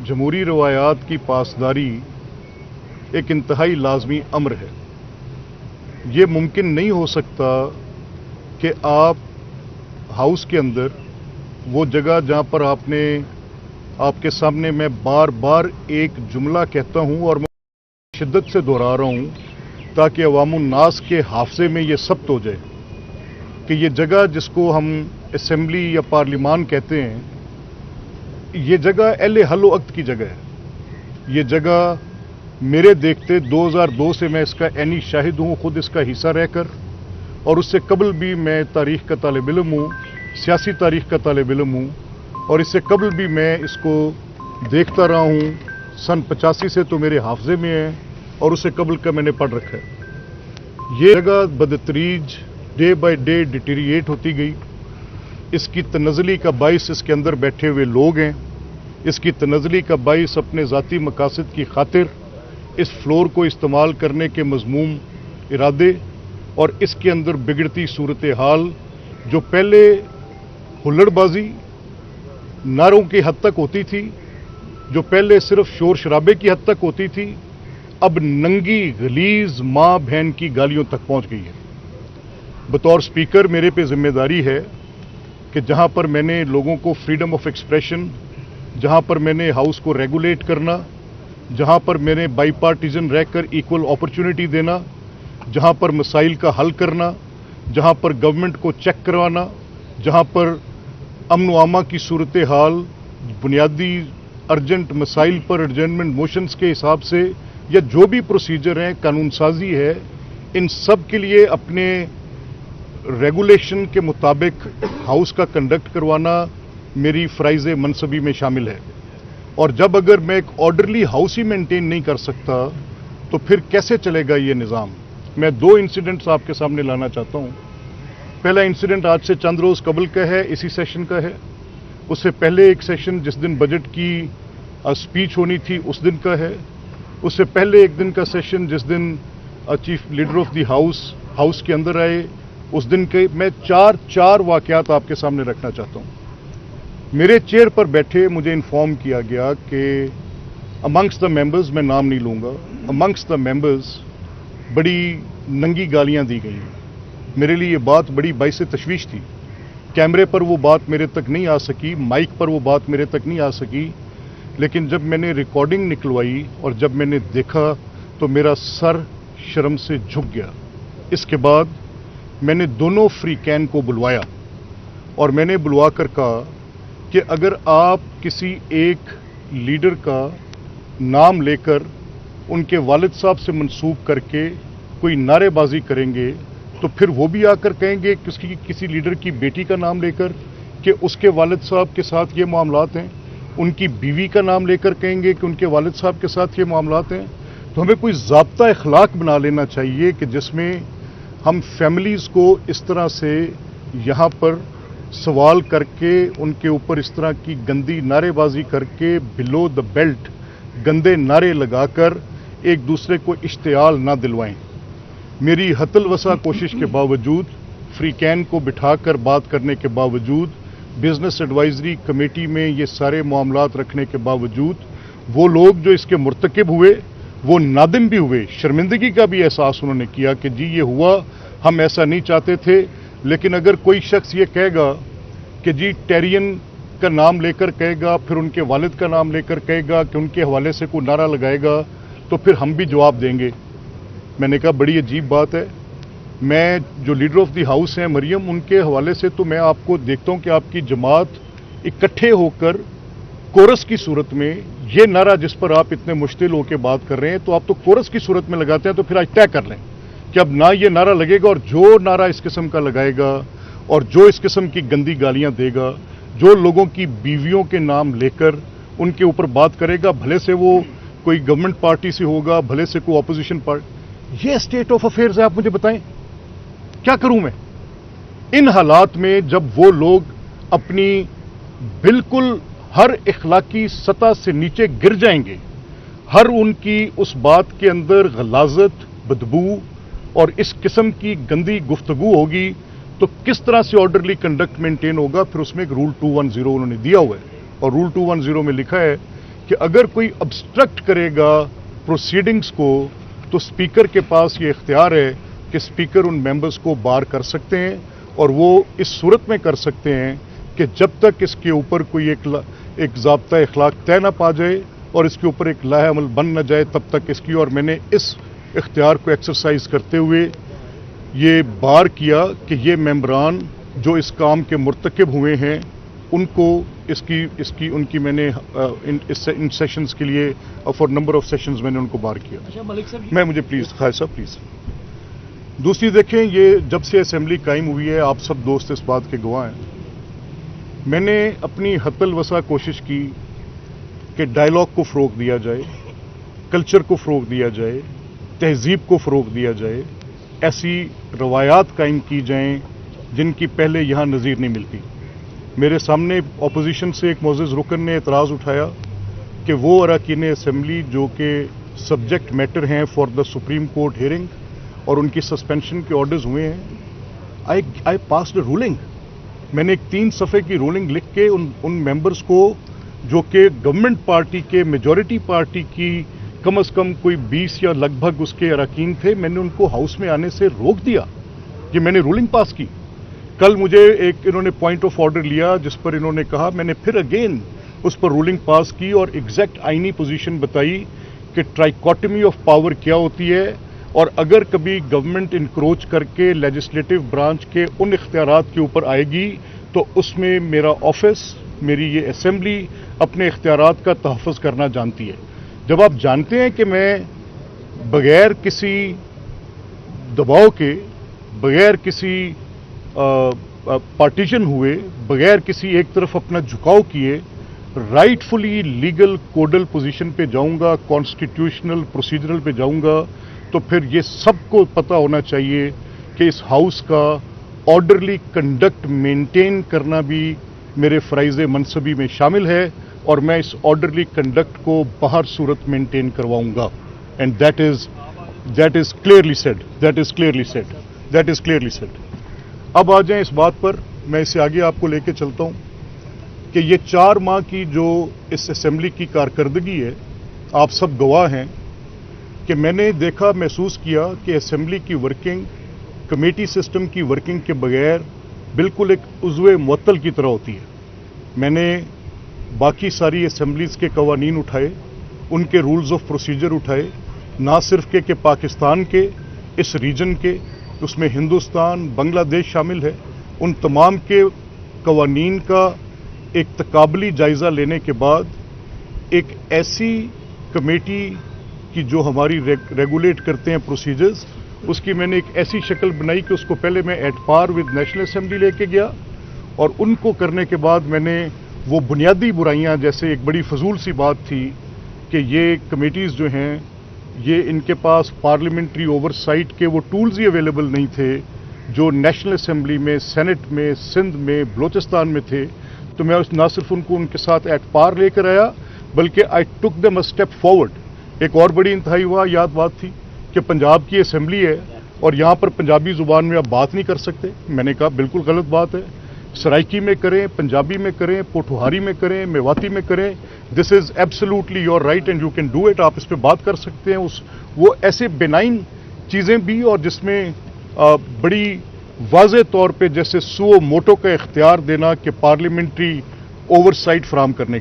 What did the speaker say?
जमहूरी रवायात की पासदारी एक इंतहाई लाजमी अम्र है। ये मुमकिन नहीं हो सकता कि आप हाउस के अंदर वो जगह जहाँ पर आपके सामने मैं बार बार एक जुमला कहता हूँ और मैं शिद्दत से दोहरा रहा हूँ ताकि अवामुन नास के हाफजे में ये सब्त हो जाए कि ये जगह जिसको हम असेंबली या पार्लिमान कहते हैं, ये जगह अहले हल वक्त की जगह है। ये जगह मेरे देखते 2002 से मैं इसका ऐनी शाहिद हूँ, खुद इसका हिस्सा रहकर, और उससे कबल भी मैं तारीख़ का तालिब इल्म हूँ, सियासी तारीख़ का तालिब इल्म हूँ, और इससे कबल भी मैं इसको देखता रहा हूँ। सन 85 से तो मेरे हाफजे में है और उससे कबल का मैंने पढ़ रखा है। ये जगह बदतरीज डे बाय डे डिटीरिएट होती गई। इसकी तनज़ली का बाइस इसके अंदर बैठे हुए लोग हैं। इसकी तनज़ली का बाइस अपने ज़ाती मकासद की खातिर इस फ्लोर को इस्तेमाल करने के मज़मूम इरादे और इसके अंदर बिगड़ती सूरत हाल, जो पहले हुल्लड़बाजी नारों की हद तक होती थी, जो पहले सिर्फ शोर शराबे की हद तक होती थी, अब नंगी गलीज माँ बहन की गालियों तक पहुंच गई है। बतौर स्पीकर मेरे पे जिम्मेदारी है कि जहां पर मैंने लोगों को फ्रीडम ऑफ एक्सप्रेशन, जहां पर मैंने हाउस को रेगुलेट करना, जहां पर मैंने बाईपार्टीजन रहकर इक्वल अपॉर्चुनिटी देना, जहां पर मसाइल का हल करना, जहां पर गवर्नमेंट को चेक करवाना, जहां पर अमन व अमा की सूरत हाल बुनियादी अर्जेंट मसाइल पर एडजर्नमेंट मोशंस के हिसाब से या जो भी प्रोसीजर हैं, कानून साजी है, इन सब के लिए अपने रेगुलेशन के मुताबिक हाउस का कंडक्ट करवाना मेरी फ़राइज़ मनसबी में शामिल है। और जब अगर मैं एक ऑर्डरली हाउस ही मेंटेन नहीं कर सकता तो फिर कैसे चलेगा ये निज़ाम। मैं 2 इंसिडेंट्स आपके सामने लाना चाहता हूँ। पहला इंसिडेंट आज से चंद रोज़ कबल का है, इसी सेशन का है। उससे पहले एक सेशन जिस दिन बजट की स्पीच होनी थी उस दिन का है। उससे पहले एक दिन का सेशन जिस दिन chief leader of the house के अंदर आए उस दिन के मैं चार वाक़यात आपके सामने रखना चाहता हूँ। मेरे चेयर पर बैठे मुझे इन्फॉर्म किया गया कि अमंग्स द मेंबर्स, मैं नाम नहीं लूँगा, अमंग्स द मेंबर्स बड़ी नंगी गालियाँ दी गई। मेरे लिए ये बात बड़ी बाइस तशवीश थी। कैमरे पर वो बात मेरे तक नहीं आ सकी, माइक पर वो बात मेरे तक नहीं आ सकी, लेकिन जब मैंने रिकॉर्डिंग निकलवाई और जब मैंने देखा तो मेरा सर शर्म से झुक गया। इसके बाद मैंने दोनों फ्री कैन को बुलवाया और मैंने बुलवा कर कहा कि अगर आप किसी एक लीडर का नाम लेकर उनके वालिद साहब से मंसूब करके कोई नारेबाजी करेंगे तो फिर वो भी आकर कहेंगे किसी लीडर की बेटी का नाम लेकर कि उसके वालिद साहब के साथ ये मामलात हैं, उनकी बीवी का नाम लेकर कहेंगे कि उनके वालिद साहब के साथ ये मामलात हैं। तो हमें कोई ज़ाब्ता अखलाक बना लेना चाहिए कि जिसमें हम फैमिलीज़ को इस तरह से यहाँ पर सवाल करके उनके ऊपर इस तरह की गंदी नारेबाजी करके बिलो द बेल्ट गंदे नारे लगाकर एक दूसरे को इश्तियाल ना दिलवाएं। मेरी हतल वसा कोशिश के बावजूद, फ्री कैन को बिठाकर बात करने के बावजूद, बिजनेस एडवाइजरी कमेटी में ये सारे मामलात रखने के बावजूद, वो लोग जो इसके मुर्तकिब हुए वो नादिम भी हुए, शर्मिंदगी का भी एहसास उन्होंने किया कि जी ये हुआ, हम ऐसा नहीं चाहते थे। लेकिन अगर कोई शख्स ये कहेगा कि जी टेरियन का नाम लेकर कहेगा, फिर उनके वालिद का नाम लेकर कहेगा कि उनके हवाले से कोई नारा लगाएगा, तो फिर हम भी जवाब देंगे। मैंने कहा बड़ी अजीब बात है। मैं जो लीडर ऑफ द हाउस हैं मरियम, उनके हवाले से तो मैं आपको देखता हूँ कि आपकी जमात इकट्ठे होकर कोरस की सूरत में ये नारा जिस पर आप इतने मुश्तिल होकर बात कर रहे हैं, तो आप तो कोरस की सूरत में लगाते हैं। तो फिर आज तय कर लें कि अब ना ये नारा लगेगा, और जो नारा इस किस्म का लगाएगा और जो इस किस्म की गंदी गालियां देगा, जो लोगों की बीवियों के नाम लेकर उनके ऊपर बात करेगा, भले से वो कोई गवर्नमेंट पार्टी से होगा, भले से कोई अपोजिशन पार्टी, ये स्टेट ऑफ अफेयर्स है। आप मुझे बताएं क्या करूं मैं इन हालात में, जब वो लोग अपनी बिल्कुल हर इखलाकी सतह से नीचे गिर जाएंगे, हर उनकी उस बात के अंदर गलाजत, बदबू और इस किस्म की गंदी गुफ्तगू होगी, तो किस तरह से ऑर्डरली कंडक्ट मेंटेन होगा। फिर उसमें एक रूल 210 उन्होंने दिया हुआ है, और रूल 210 में लिखा है کہ اگر کوئی obstruct کرے گا پروسیڈنگز کو تو اسپیکر کے پاس یہ اختیار ہے کہ اسپیکر ان ممبرز کو بار کر سکتے ہیں، اور وہ اس صورت میں کر سکتے ہیں کہ جب تک اس کے اوپر کوئی ایک ضابطہ اخلاق طے نہ پا جائے اور اس کے اوپر ایک لاہ عمل بن نہ جائے تب تک اس کی. اور میں نے اس اختیار کو ایکسرسائز کرتے ہوئے یہ بار کیا کہ یہ ممبران جو اس کام کے مرتکب ہوئے ہیں ان کو ان کی میں نے ان سیشنز کے لیے فار نمبر آف سیشنز میں نے ان کو بار کیا. میں مجھے پلیز خواہ صاحب پلیز. دوسری دیکھیں، یہ جب سے اسمبلی قائم ہوئی ہے آپ سب دوست اس بات کے گواہ ہیں، میں نے اپنی حد الوسع کوشش کی کہ ڈائلاگ کو فروغ دیا جائے، کلچر کو فروغ دیا جائے، تہذیب کو فروغ دیا جائے، ایسی روایات قائم کی جائیں جن کی پہلے یہاں نظیر نہیں ملتی. میرے سامنے اپوزیشن سے ایک معزز رکن نے اعتراض اٹھایا کہ وہ اراکین اسمبلی جو کہ سبجیکٹ میٹر ہیں for the supreme court hearing اور ان کی سسپینشن کے آرڈرز ہوئے ہیں، آئی پاسڈ اے رولنگ. میں نے ایک 3 صفحے کی رولنگ لکھ کے ان ممبرز کو جو کہ گورنمنٹ پارٹی کے میجورٹی پارٹی کی کم از کم کوئی 20 یا لگ بھگ اس کے اراکین تھے، میں نے ان کو ہاؤس میں آنے سے روک دیا. یہ میں نے رولنگ پاس کی. کل مجھے انہوں نے پوائنٹ آف آرڈر لیا جس پر انہوں نے کہا، میں نے پھر اگین اس پر رولنگ پاس کی اور ایگزیکٹ آئینی پوزیشن بتائی کہ ٹرائیکاٹمی آف پاور کیا ہوتی ہے، اور اگر کبھی گورنمنٹ انکروچ کر کے لیجسلیٹو برانچ کے ان اختیارات کے اوپر آئے گی تو اس میں میرا آفس، میری یہ اسمبلی اپنے اختیارات کا تحفظ کرنا جانتی ہے. جب آپ جانتے ہیں کہ میں بغیر کسی دباؤ کے، بغیر کسی پارٹیشن ہوئے، بغیر کسی ایک طرف اپنا جھکاؤ کیے رائٹ فلی لیگل کوڈل پوزیشن پہ جاؤں گا، کانسٹیٹیوشنل پروسیجرل پہ جاؤں گا، تو پھر یہ سب کو پتہ ہونا چاہیے کہ اس ہاؤس کا آرڈرلی کنڈکٹ مینٹین کرنا بھی میرے فرائض منصبی میں شامل ہے، اور میں اس آرڈرلی کنڈکٹ کو باہر صورت مینٹین کرواؤں گا. And that is clearly said. اب آ جائیں اس بات پر، میں اسے آگے آپ کو لے کے چلتا ہوں کہ یہ 4 ماہ کی جو اس اسمبلی کی کارکردگی ہے، آپ سب گواہ ہیں کہ میں نے دیکھا، محسوس کیا کہ اسمبلی کی ورکنگ کمیٹی سسٹم کی ورکنگ کے بغیر بالکل ایک عضو معطل کی طرح ہوتی ہے. میں نے باقی ساری اسمبلیز کے قوانین اٹھائے، ان کے رولز آف پروسیجر اٹھائے، نہ صرف کہ پاکستان کے، اس ریجن کے، اس میں ہندوستان، بنگلہ دیش شامل ہے، ان تمام کے قوانین کا ایک تقابلی جائزہ لینے کے بعد ایک ایسی کمیٹی کی جو ہماری ریگولیٹ کرتے ہیں پروسیجرز، اس کی میں نے ایک ایسی شکل بنائی کہ اس کو پہلے میں at par with national assembly لے کے گیا، اور ان کو کرنے کے بعد میں نے وہ بنیادی برائیاں، جیسے ایک بڑی فضول سی بات تھی کہ یہ کمیٹیز جو ہیں یہ ان کے پاس پارلیمنٹری اوور سائٹ کے وہ ٹولز ہی اویلیبل نہیں تھے جو نیشنل اسمبلی میں، سینٹ میں، سندھ میں، بلوچستان میں تھے. تو میں نہ صرف ان کو ان کے ساتھ ایٹ پار لے کر آیا بلکہ آئی ٹک دیم اے اسٹیپ فارورڈ. ایک اور بڑی انتہائی یاد بات تھی کہ پنجاب کی اسمبلی ہے اور یہاں پر پنجابی زبان میں آپ بات نہیں کر سکتے. میں نے کہا بالکل غلط بات ہے، سرائکی میں کریں، پنجابی میں کریں، پوٹھوہاری میں کریں، میواتی میں کریں. This is absolutely your right and you can do it. آپ اس پہ بات کر سکتے ہیں. وہ ایسے بینائن چیزیں بھی، اور جس میں بڑی واضح طور پہ جیسے سو موٹو کا اختیار دینا کہ پارلیمنٹری اوور سائٹ فراہم کرنے کا.